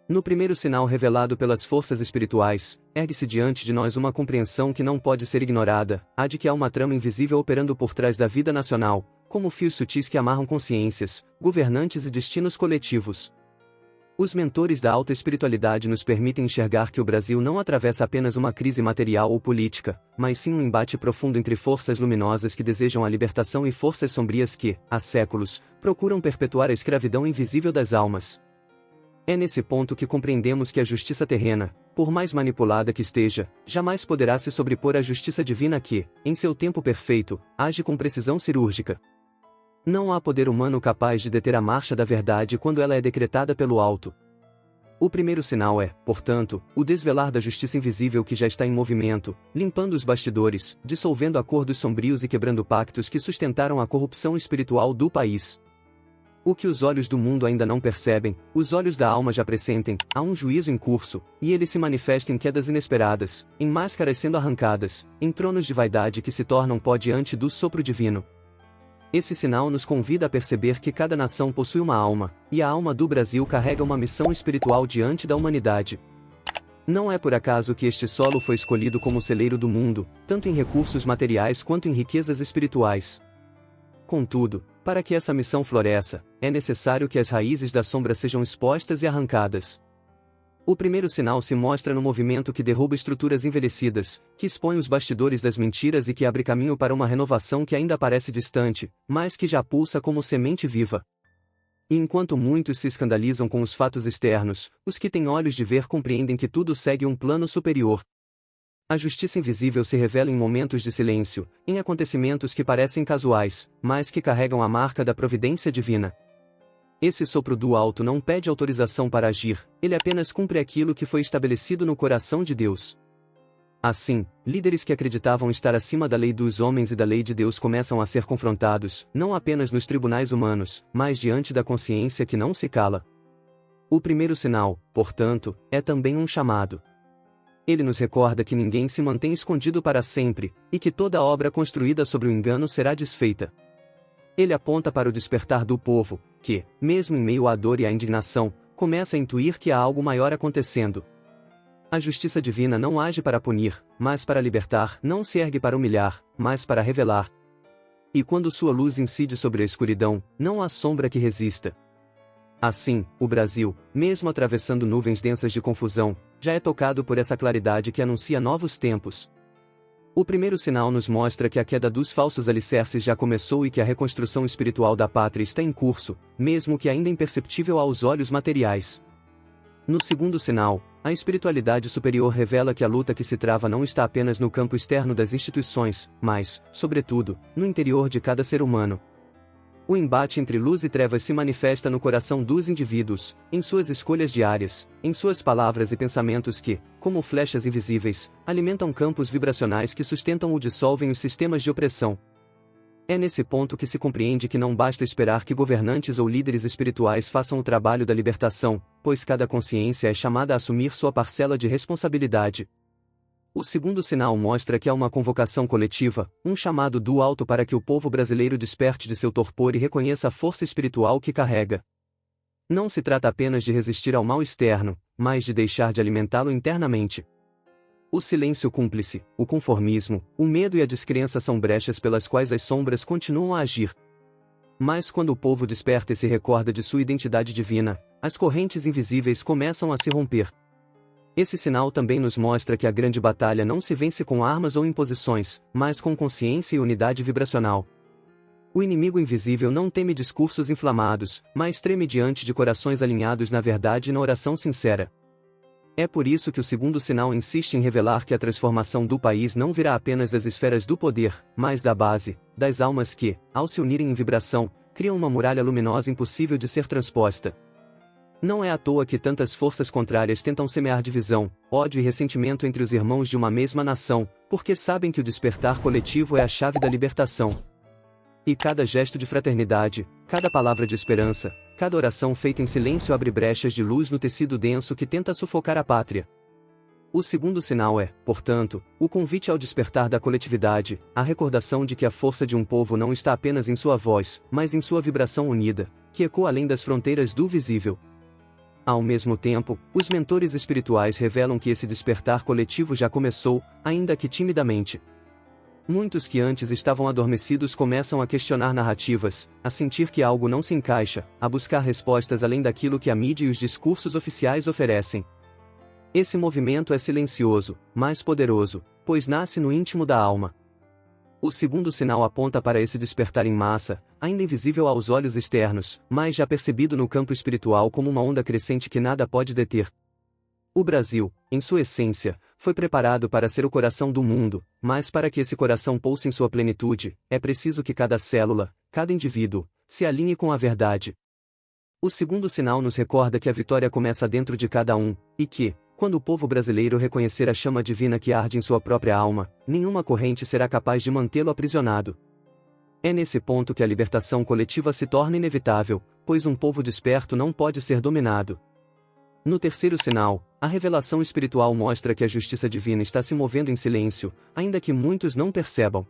No primeiro sinal revelado pelas forças espirituais, ergue-se diante de nós uma compreensão que não pode ser ignorada, a de que há uma trama invisível operando por trás da vida nacional, como fios sutis que amarram consciências, governantes e destinos coletivos. Os mentores da alta espiritualidade nos permitem enxergar que o Brasil não atravessa apenas uma crise material ou política, mas sim um embate profundo entre forças luminosas que desejam a libertação e forças sombrias que, há séculos, procuram perpetuar a escravidão invisível das almas. É nesse ponto que compreendemos que a justiça terrena, por mais manipulada que esteja, jamais poderá se sobrepor à justiça divina que, em seu tempo perfeito, age com precisão cirúrgica. Não há poder humano capaz de deter a marcha da verdade quando ela é decretada pelo alto. O primeiro sinal é, portanto, o desvelar da justiça invisível que já está em movimento, limpando os bastidores, dissolvendo acordos sombrios e quebrando pactos que sustentaram a corrupção espiritual do país. O que os olhos do mundo ainda não percebem, os olhos da alma já pressentem, há um juízo em curso, e ele se manifesta em quedas inesperadas, em máscaras sendo arrancadas, em tronos de vaidade que se tornam pó diante do sopro divino. Esse sinal nos convida a perceber que cada nação possui uma alma, e a alma do Brasil carrega uma missão espiritual diante da humanidade. Não é por acaso que este solo foi escolhido como celeiro do mundo, tanto em recursos materiais quanto em riquezas espirituais. Contudo, para que essa missão floresça, é necessário que as raízes da sombra sejam expostas e arrancadas. O primeiro sinal se mostra no movimento que derruba estruturas envelhecidas, que expõe os bastidores das mentiras e que abre caminho para uma renovação que ainda parece distante, mas que já pulsa como semente viva. E enquanto muitos se escandalizam com os fatos externos, os que têm olhos de ver compreendem que tudo segue um plano superior. A justiça invisível se revela em momentos de silêncio, em acontecimentos que parecem casuais, mas que carregam a marca da providência divina. Esse sopro do alto não pede autorização para agir, ele apenas cumpre aquilo que foi estabelecido no coração de Deus. Assim, líderes que acreditavam estar acima da lei dos homens e da lei de Deus começam a ser confrontados, não apenas nos tribunais humanos, mas diante da consciência que não se cala. O primeiro sinal, portanto, é também um chamado. Ele nos recorda que ninguém se mantém escondido para sempre, e que toda obra construída sobre o engano será desfeita. Ele aponta para o despertar do povo, que, mesmo em meio à dor e à indignação, começa a intuir que há algo maior acontecendo. A justiça divina não age para punir, mas para libertar, não se ergue para humilhar, mas para revelar. E quando sua luz incide sobre a escuridão, não há sombra que resista. Assim, o Brasil, mesmo atravessando nuvens densas de confusão, já é tocado por essa claridade que anuncia novos tempos. O primeiro sinal nos mostra que a queda dos falsos alicerces já começou e que a reconstrução espiritual da pátria está em curso, mesmo que ainda imperceptível aos olhos materiais. No segundo sinal, a espiritualidade superior revela que a luta que se trava não está apenas no campo externo das instituições, mas, sobretudo, no interior de cada ser humano. O embate entre luz e trevas se manifesta no coração dos indivíduos, em suas escolhas diárias, em suas palavras e pensamentos que, como flechas invisíveis, alimentam campos vibracionais que sustentam ou dissolvem os sistemas de opressão. É nesse ponto que se compreende que não basta esperar que governantes ou líderes espirituais façam o trabalho da libertação, pois cada consciência é chamada a assumir sua parcela de responsabilidade. O segundo sinal mostra que há uma convocação coletiva, um chamado do alto para que o povo brasileiro desperte de seu torpor e reconheça a força espiritual que carrega. Não se trata apenas de resistir ao mal externo, mas de deixar de alimentá-lo internamente. O silêncio cúmplice, o conformismo, o medo e a descrença são brechas pelas quais as sombras continuam a agir. Mas quando o povo desperta e se recorda de sua identidade divina, as correntes invisíveis começam a se romper. Esse sinal também nos mostra que a grande batalha não se vence com armas ou imposições, mas com consciência e unidade vibracional. O inimigo invisível não teme discursos inflamados, mas treme diante de corações alinhados na verdade e na oração sincera. É por isso que o segundo sinal insiste em revelar que a transformação do país não virá apenas das esferas do poder, mas da base, das almas que, ao se unirem em vibração, criam uma muralha luminosa impossível de ser transposta. Não é à toa que tantas forças contrárias tentam semear divisão, ódio e ressentimento entre os irmãos de uma mesma nação, porque sabem que o despertar coletivo é a chave da libertação. E cada gesto de fraternidade, cada palavra de esperança, cada oração feita em silêncio abre brechas de luz no tecido denso que tenta sufocar a pátria. O segundo sinal é, portanto, o convite ao despertar da coletividade, a recordação de que a força de um povo não está apenas em sua voz, mas em sua vibração unida, que ecoa além das fronteiras do visível. Ao mesmo tempo, os mentores espirituais revelam que esse despertar coletivo já começou, ainda que timidamente. Muitos que antes estavam adormecidos começam a questionar narrativas, a sentir que algo não se encaixa, a buscar respostas além daquilo que a mídia e os discursos oficiais oferecem. Esse movimento é silencioso, mas poderoso, pois nasce no íntimo da alma. O segundo sinal aponta para esse despertar em massa, ainda invisível aos olhos externos, mas já percebido no campo espiritual como uma onda crescente que nada pode deter. O Brasil, em sua essência, foi preparado para ser o coração do mundo, mas para que esse coração pulse em sua plenitude, é preciso que cada célula, cada indivíduo, se alinhe com a verdade. O segundo sinal nos recorda que a vitória começa dentro de cada um, e que, quando o povo brasileiro reconhecer a chama divina que arde em sua própria alma, nenhuma corrente será capaz de mantê-lo aprisionado. É nesse ponto que a libertação coletiva se torna inevitável, pois um povo desperto não pode ser dominado. No terceiro sinal, a revelação espiritual mostra que a justiça divina está se movendo em silêncio, ainda que muitos não percebam.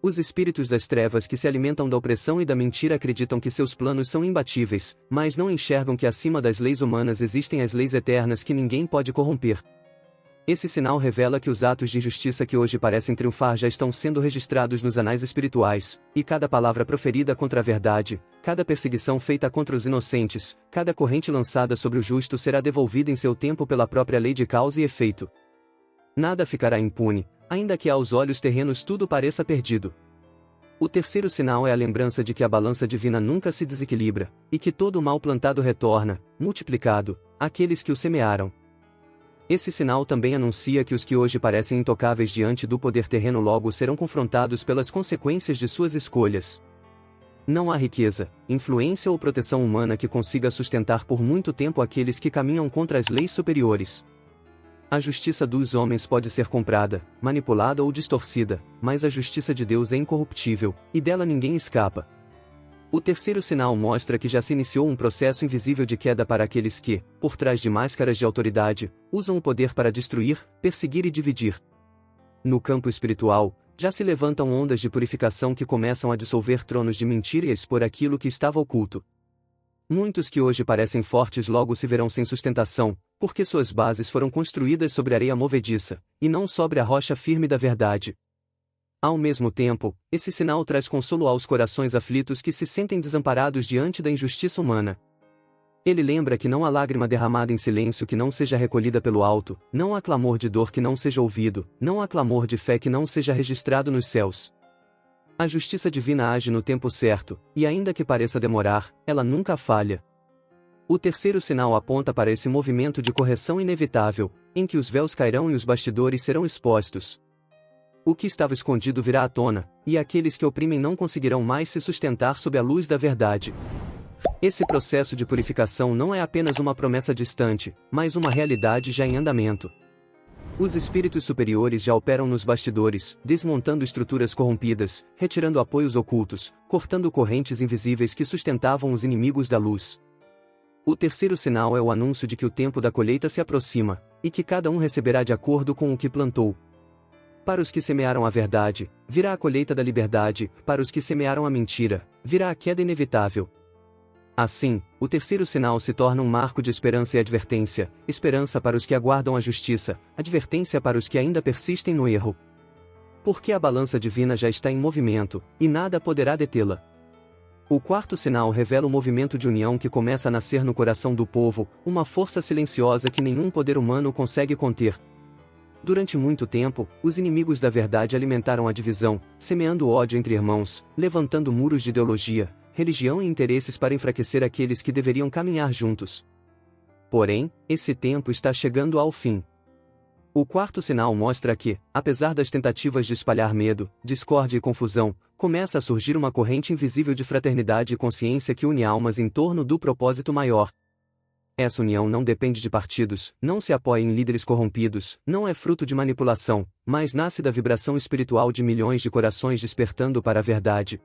Os espíritos das trevas que se alimentam da opressão e da mentira acreditam que seus planos são imbatíveis, mas não enxergam que acima das leis humanas existem as leis eternas que ninguém pode corromper. Esse sinal revela que os atos de injustiça que hoje parecem triunfar já estão sendo registrados nos anais espirituais, e cada palavra proferida contra a verdade, cada perseguição feita contra os inocentes, cada corrente lançada sobre o justo será devolvida em seu tempo pela própria lei de causa e efeito. Nada ficará impune, ainda que aos olhos terrenos tudo pareça perdido. O terceiro sinal é a lembrança de que a balança divina nunca se desequilibra, e que todo o mal plantado retorna, multiplicado, àqueles que o semearam. Esse sinal também anuncia que os que hoje parecem intocáveis diante do poder terreno logo serão confrontados pelas consequências de suas escolhas. Não há riqueza, influência ou proteção humana que consiga sustentar por muito tempo aqueles que caminham contra as leis superiores. A justiça dos homens pode ser comprada, manipulada ou distorcida, mas a justiça de Deus é incorruptível, e dela ninguém escapa. O terceiro sinal mostra que já se iniciou um processo invisível de queda para aqueles que, por trás de máscaras de autoridade, usam o poder para destruir, perseguir e dividir. No campo espiritual, já se levantam ondas de purificação que começam a dissolver tronos de mentira e a expor aquilo que estava oculto. Muitos que hoje parecem fortes logo se verão sem sustentação, porque suas bases foram construídas sobre areia movediça, e não sobre a rocha firme da verdade. Ao mesmo tempo, esse sinal traz consolo aos corações aflitos que se sentem desamparados diante da injustiça humana. Ele lembra que não há lágrima derramada em silêncio que não seja recolhida pelo alto, não há clamor de dor que não seja ouvido, não há clamor de fé que não seja registrado nos céus. A justiça divina age no tempo certo, e ainda que pareça demorar, ela nunca falha. O terceiro sinal aponta para esse movimento de correção inevitável, em que os véus cairão e os bastidores serão expostos. O que estava escondido virá à tona, e aqueles que oprimem não conseguirão mais se sustentar sob a luz da verdade. Esse processo de purificação não é apenas uma promessa distante, mas uma realidade já em andamento. Os espíritos superiores já operam nos bastidores, desmontando estruturas corrompidas, retirando apoios ocultos, cortando correntes invisíveis que sustentavam os inimigos da luz. O terceiro sinal é o anúncio de que o tempo da colheita se aproxima, e que cada um receberá de acordo com o que plantou. Para os que semearam a verdade, virá a colheita da liberdade, para os que semearam a mentira, virá a queda inevitável. Assim, o terceiro sinal se torna um marco de esperança e advertência, esperança para os que aguardam a justiça, advertência para os que ainda persistem no erro. Porque a balança divina já está em movimento, e nada poderá detê-la. O quarto sinal revela o movimento de união que começa a nascer no coração do povo, uma força silenciosa que nenhum poder humano consegue conter. Durante muito tempo, os inimigos da verdade alimentaram a divisão, semeando ódio entre irmãos, levantando muros de ideologia, religião e interesses para enfraquecer aqueles que deveriam caminhar juntos. Porém, esse tempo está chegando ao fim. O quarto sinal mostra que, apesar das tentativas de espalhar medo, discórdia e confusão, começa a surgir uma corrente invisível de fraternidade e consciência que une almas em torno do propósito maior. Essa união não depende de partidos, não se apoia em líderes corrompidos, não é fruto de manipulação, mas nasce da vibração espiritual de milhões de corações despertando para a verdade.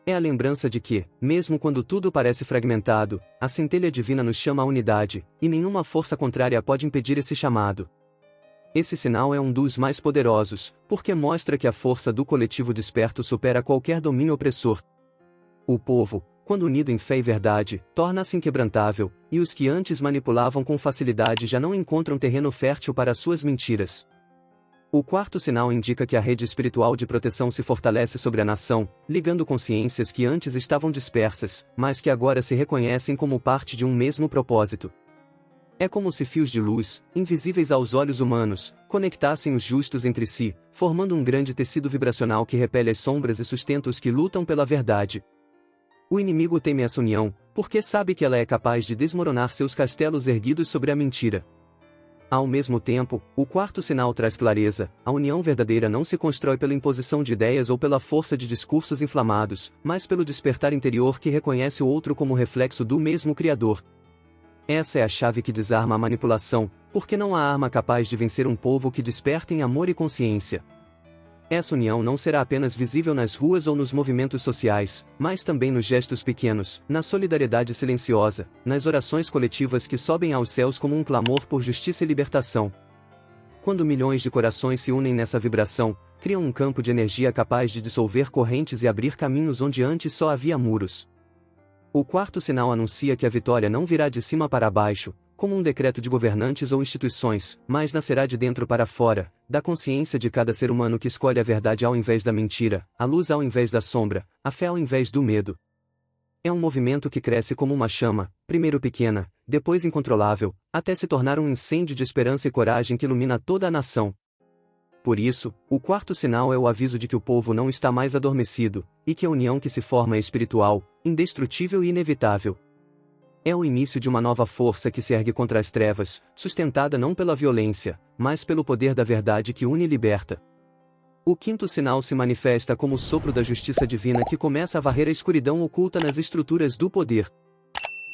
É a lembrança de que, mesmo quando tudo parece fragmentado, a centelha divina nos chama à unidade, e nenhuma força contrária pode impedir esse chamado. Esse sinal é um dos mais poderosos, porque mostra que a força do coletivo desperto supera qualquer domínio opressor. O povo, quando unido em fé e verdade, torna-se inquebrantável, e os que antes manipulavam com facilidade já não encontram terreno fértil para suas mentiras. O quarto sinal indica que a rede espiritual de proteção se fortalece sobre a nação, ligando consciências que antes estavam dispersas, mas que agora se reconhecem como parte de um mesmo propósito. É como se fios de luz, invisíveis aos olhos humanos, conectassem os justos entre si, formando um grande tecido vibracional que repele as sombras e sustenta os que lutam pela verdade. O inimigo teme essa união, porque sabe que ela é capaz de desmoronar seus castelos erguidos sobre a mentira. Ao mesmo tempo, o quarto sinal traz clareza: a união verdadeira não se constrói pela imposição de ideias ou pela força de discursos inflamados, mas pelo despertar interior que reconhece o outro como reflexo do mesmo Criador. Essa é a chave que desarma a manipulação, porque não há arma capaz de vencer um povo que desperta em amor e consciência. Essa união não será apenas visível nas ruas ou nos movimentos sociais, mas também nos gestos pequenos, na solidariedade silenciosa, nas orações coletivas que sobem aos céus como um clamor por justiça e libertação. Quando milhões de corações se unem nessa vibração, criam um campo de energia capaz de dissolver correntes e abrir caminhos onde antes só havia muros. O quarto sinal anuncia que a vitória não virá de cima para baixo, como um decreto de governantes ou instituições, mas nascerá de dentro para fora, da consciência de cada ser humano que escolhe a verdade ao invés da mentira, a luz ao invés da sombra, a fé ao invés do medo. É um movimento que cresce como uma chama, primeiro pequena, depois incontrolável, até se tornar um incêndio de esperança e coragem que ilumina toda a nação. Por isso, o quarto sinal é o aviso de que o povo não está mais adormecido, e que a união que se forma é espiritual, indestrutível e inevitável. É o início de uma nova força que se ergue contra as trevas, sustentada não pela violência, mas pelo poder da verdade que une e liberta. O quinto sinal se manifesta como o sopro da justiça divina que começa a varrer a escuridão oculta nas estruturas do poder.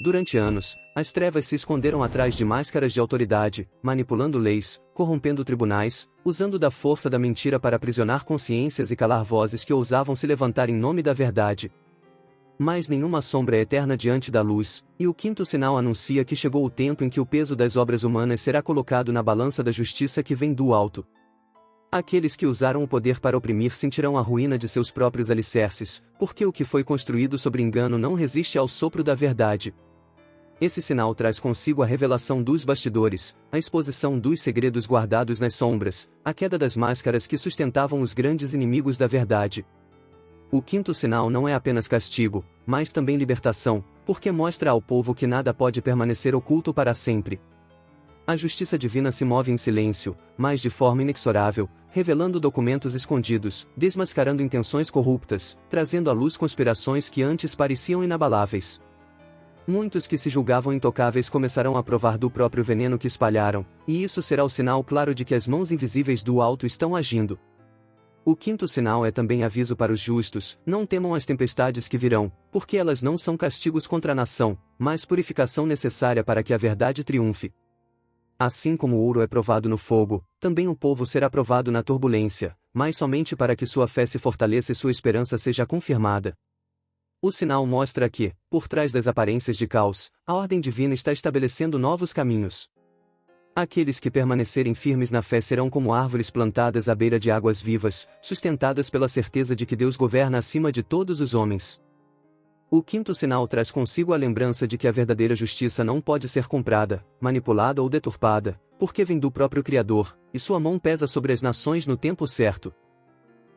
Durante anos, as trevas se esconderam atrás de máscaras de autoridade, manipulando leis, corrompendo tribunais, usando da força da mentira para aprisionar consciências e calar vozes que ousavam se levantar em nome da verdade. Mas nenhuma sombra é eterna diante da luz, e o quinto sinal anuncia que chegou o tempo em que o peso das obras humanas será colocado na balança da justiça que vem do alto. Aqueles que usaram o poder para oprimir sentirão a ruína de seus próprios alicerces, porque o que foi construído sobre engano não resiste ao sopro da verdade. Esse sinal traz consigo a revelação dos bastidores, a exposição dos segredos guardados nas sombras, a queda das máscaras que sustentavam os grandes inimigos da verdade. O quinto sinal não é apenas castigo, mas também libertação, porque mostra ao povo que nada pode permanecer oculto para sempre. A justiça divina se move em silêncio, mas de forma inexorável, revelando documentos escondidos, desmascarando intenções corruptas, trazendo à luz conspirações que antes pareciam inabaláveis. Muitos que se julgavam intocáveis começarão a provar do próprio veneno que espalharam, e isso será o sinal claro de que as mãos invisíveis do alto estão agindo. O quinto sinal é também aviso para os justos: não temam as tempestades que virão, porque elas não são castigos contra a nação, mas purificação necessária para que a verdade triunfe. Assim como o ouro é provado no fogo, também o povo será provado na turbulência, mas somente para que sua fé se fortaleça e sua esperança seja confirmada. O sinal mostra que, por trás das aparências de caos, a ordem divina está estabelecendo novos caminhos. Aqueles que permanecerem firmes na fé serão como árvores plantadas à beira de águas vivas, sustentadas pela certeza de que Deus governa acima de todos os homens. O quinto sinal traz consigo a lembrança de que a verdadeira justiça não pode ser comprada, manipulada ou deturpada, porque vem do próprio Criador, e sua mão pesa sobre as nações no tempo certo.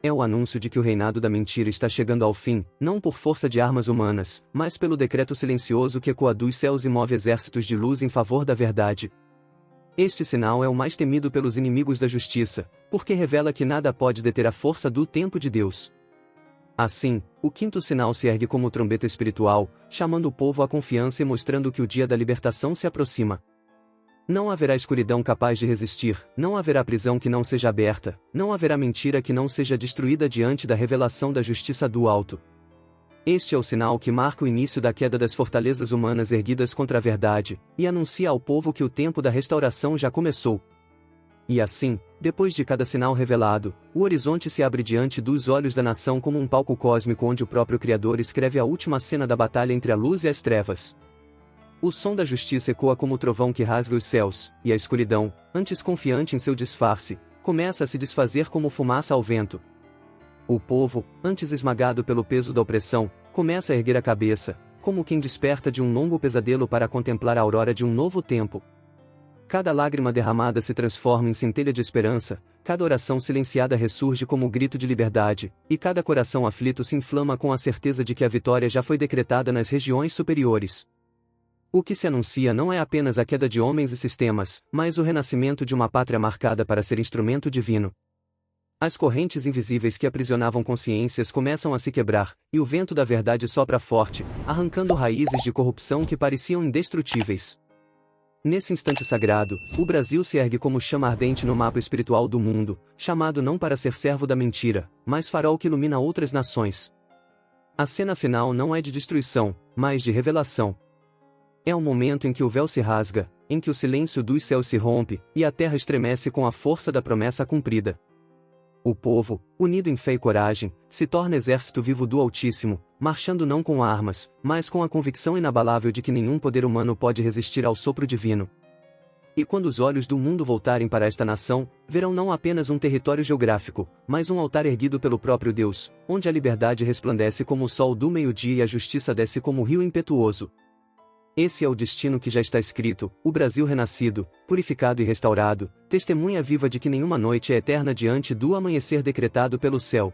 É o anúncio de que o reinado da mentira está chegando ao fim, não por força de armas humanas, mas pelo decreto silencioso que ecoa dos céus e move exércitos de luz em favor da verdade. Este sinal é o mais temido pelos inimigos da justiça, porque revela que nada pode deter a força do tempo de Deus. Assim, o quinto sinal se ergue como trombeta espiritual, chamando o povo à confiança e mostrando que o dia da libertação se aproxima. Não haverá escuridão capaz de resistir, não haverá prisão que não seja aberta, não haverá mentira que não seja destruída diante da revelação da justiça do alto. Este é o sinal que marca o início da queda das fortalezas humanas erguidas contra a verdade, e anuncia ao povo que o tempo da restauração já começou. E assim, depois de cada sinal revelado, o horizonte se abre diante dos olhos da nação como um palco cósmico onde o próprio Criador escreve a última cena da batalha entre a luz e as trevas. O som da justiça ecoa como o trovão que rasga os céus, e a escuridão, antes confiante em seu disfarce, começa a se desfazer como fumaça ao vento. O povo, antes esmagado pelo peso da opressão, começa a erguer a cabeça, como quem desperta de um longo pesadelo para contemplar a aurora de um novo tempo. Cada lágrima derramada se transforma em centelha de esperança, cada oração silenciada ressurge como grito de liberdade, e cada coração aflito se inflama com a certeza de que a vitória já foi decretada nas regiões superiores. O que se anuncia não é apenas a queda de homens e sistemas, mas o renascimento de uma pátria marcada para ser instrumento divino. As correntes invisíveis que aprisionavam consciências começam a se quebrar, e o vento da verdade sopra forte, arrancando raízes de corrupção que pareciam indestrutíveis. Nesse instante sagrado, o Brasil se ergue como chama ardente no mapa espiritual do mundo, chamado não para ser servo da mentira, mas farol que ilumina outras nações. A cena final não é de destruição, mas de revelação. É um momento em que o véu se rasga, em que o silêncio dos céus se rompe, e a terra estremece com a força da promessa cumprida. O povo, unido em fé e coragem, se torna exército vivo do Altíssimo, marchando não com armas, mas com a convicção inabalável de que nenhum poder humano pode resistir ao sopro divino. E quando os olhos do mundo voltarem para esta nação, verão não apenas um território geográfico, mas um altar erguido pelo próprio Deus, onde a liberdade resplandece como o sol do meio-dia e a justiça desce como o rio impetuoso. Esse é o destino que já está escrito, o Brasil renascido, purificado e restaurado, testemunha viva de que nenhuma noite é eterna diante do amanhecer decretado pelo céu.